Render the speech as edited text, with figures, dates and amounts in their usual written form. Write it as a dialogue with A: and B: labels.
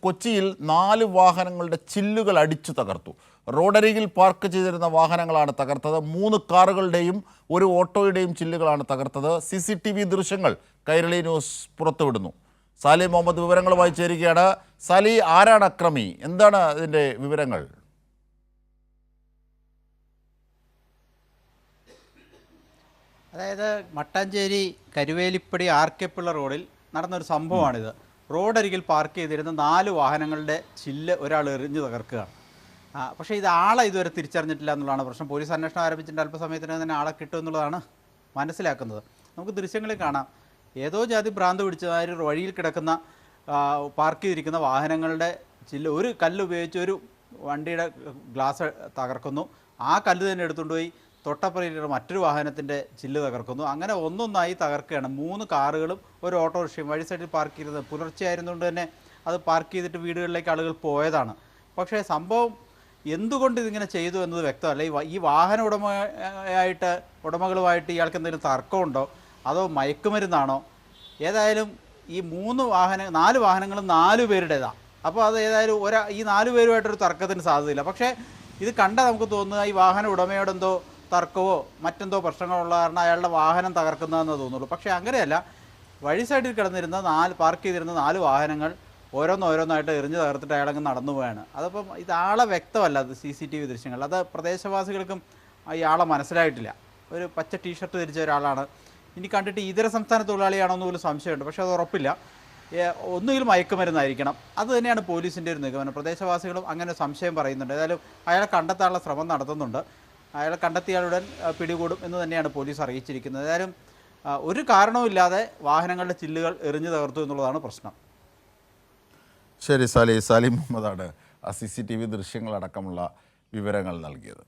A: കൊച്ചിയിൽ 4 വാഹനങ്ങളുടെ ചില്ലുകൾ അടിച്ചു തകർത്തു. റോഡരികിൽ പാർക്ക് ചെയ്തിരുന്ന വാഹനങ്ങളാണ് തകർത്തത്. 3 കാറുകളുടെയും ഒരു ഓട്ടോയുടെയും ചില്ലുകളാണ് തകർത്തത്. CCTV ദൃശ്യങ്ങൾ കൈരളി ന്യൂസ് പുറത്തുവിടുന്നു. സാലി മുഹമ്മദ് വിവരങ്ങളുമായി ചേരുകയാണ്. സാലി, ആരാണ് അക്രമി? എന്താണ് ഇതിൻ്റെ വിവരങ്ങൾ?
B: അതായത് മട്ടാഞ്ചേരി കരുവേലിപ്പടി RK പിള്ള റോഡിൽ നടന്നൊരു സംഭവമാണിത്. റോഡരികിൽ പാർക്ക് ചെയ്തിരുന്ന 4 വാഹനങ്ങളുടെ ചില്ല് ഒരാൾ എറിഞ്ഞു തകർക്കുകയാണ്. പക്ഷേ ഇത് ആളെ ഇതുവരെ തിരിച്ചറിഞ്ഞിട്ടില്ല എന്നുള്ളതാണ് പ്രശ്നം. പോലീസ് അന്വേഷണം ആരംഭിച്ചിട്ട് അല്പസമയത്തിന് തന്നെ ആളെ കിട്ടും എന്നുള്ളതാണ് മനസ്സിലാക്കുന്നത്. നമുക്ക് ദൃശ്യങ്ങളിൽ കാണാം, ഏതോ ജാതി ഭ്രാന്ത് പിടിച്ചതായി വഴിയിൽ കിടക്കുന്ന പാർക്ക് ചെയ്തിരിക്കുന്ന വാഹനങ്ങളുടെ ചില്ല് ഒരു കല്ല് ഉപയോഗിച്ച് ഒരു വണ്ടിയുടെ ഗ്ലാസ് തകർക്കുന്നു. ആ കല്ല് തന്നെ എടുത്തുകൊണ്ട് പോയി തൊട്ടപ്പുറയിലുള്ള മറ്റൊരു വാഹനത്തിൻ്റെ ചില്ല് തകർക്കുന്നു. അങ്ങനെ ഒന്നൊന്നായി തകർക്കുകയാണ്. 3 കാറുകളും ഒരു ഓട്ടോറിക്ഷയും വഴി സൈഡിൽ പാർക്ക് ചെയ്തത്. പുലർച്ചെ ആയിരുന്നുകൊണ്ട് തന്നെ അത് പാർക്ക് ചെയ്തിട്ട് വീടുകളിലേക്ക് ആളുകൾ പോയതാണ്. പക്ഷേ സംഭവം എന്തുകൊണ്ട് ഇതിങ്ങനെ ചെയ്തു എന്നത് വ്യക്തമല്ല. ഈ വാഹന ഉടമകളുമായിട്ട് ഇയാൾക്ക് എന്തെങ്കിലും തർക്കമുണ്ടോ അതോ മയക്കുമരുന്നാണോ? ഏതായാലും ഈ 4 വാഹനങ്ങളും 4 പേരുടേതാണ്. അപ്പോൾ അത് ഏതായാലും ഈ 4 പേരുമായിട്ടൊരു തർക്കത്തിന് സാധ്യതയില്ല. പക്ഷേ ഇത് കണ്ടാൽ നമുക്ക് തോന്നുക ഈ വാഹന ഉടമയോടെന്തോ തർക്കമോ മറ്റെന്തോ പ്രശ്നങ്ങളുള്ള കാരണം അയാളുടെ വാഹനം തകർക്കുന്നതെന്ന് തോന്നുള്ളൂ. പക്ഷേ അങ്ങനെയല്ല. വഴി സൈഡിൽ കിടന്നിരുന്ന പാർക്ക് ചെയ്തിരുന്ന 4 വാഹനങ്ങൾ ഓരോന്നായിട്ട് എറിഞ്ഞ് തകർത്തിട്ട് അയാളങ്ങ് നടന്നു പോയാണ്. അതപ്പം ഇതാളെ വ്യക്തമല്ല. അത് CCTV ദൃശ്യങ്ങൾ അത് പ്രദേശവാസികൾക്കും ഇയാളെ മനസ്സിലായിട്ടില്ല. ഒരു പച്ച ടീഷർട്ട് ധരിച്ച ഒരാളാണ്. ഇനി കണ്ടിട്ട് ഇതര സംസ്ഥാന തൊഴിലാളിയാണോ എന്ന് പോലും സംശയമുണ്ട്. പക്ഷേ അത് ഉറപ്പില്ല. ഒന്നുകിൽ മയക്കുമരുന്നായിരിക്കണം. അത് തന്നെയാണ് പോലീസിൻ്റെ ഒരു നിഗമനം. പ്രദേശവാസികളും അങ്ങനെ സംശയം പറയുന്നുണ്ട്. ഏതായാലും അയാളെ കണ്ടെത്താനുള്ള ശ്രമം നടത്തുന്നുണ്ട്. അയാളെ കണ്ടെത്തിയാലുടൻ പിടികൂടും എന്ന് തന്നെയാണ് പോലീസ് അറിയിച്ചിരിക്കുന്നത്. ഏതായാലും ഒരു കാരണവുമില്ലാതെ വാഹനങ്ങളുടെ ചില്ലുകൾ എറിഞ്ഞു തകർത്തു എന്നുള്ളതാണ് പ്രശ്നം.
A: ശരി, സാലി മുഹമ്മദാണ് CCTV ദൃശ്യങ്ങളടക്കമുള്ള വിവരങ്ങൾ നൽകിയത്.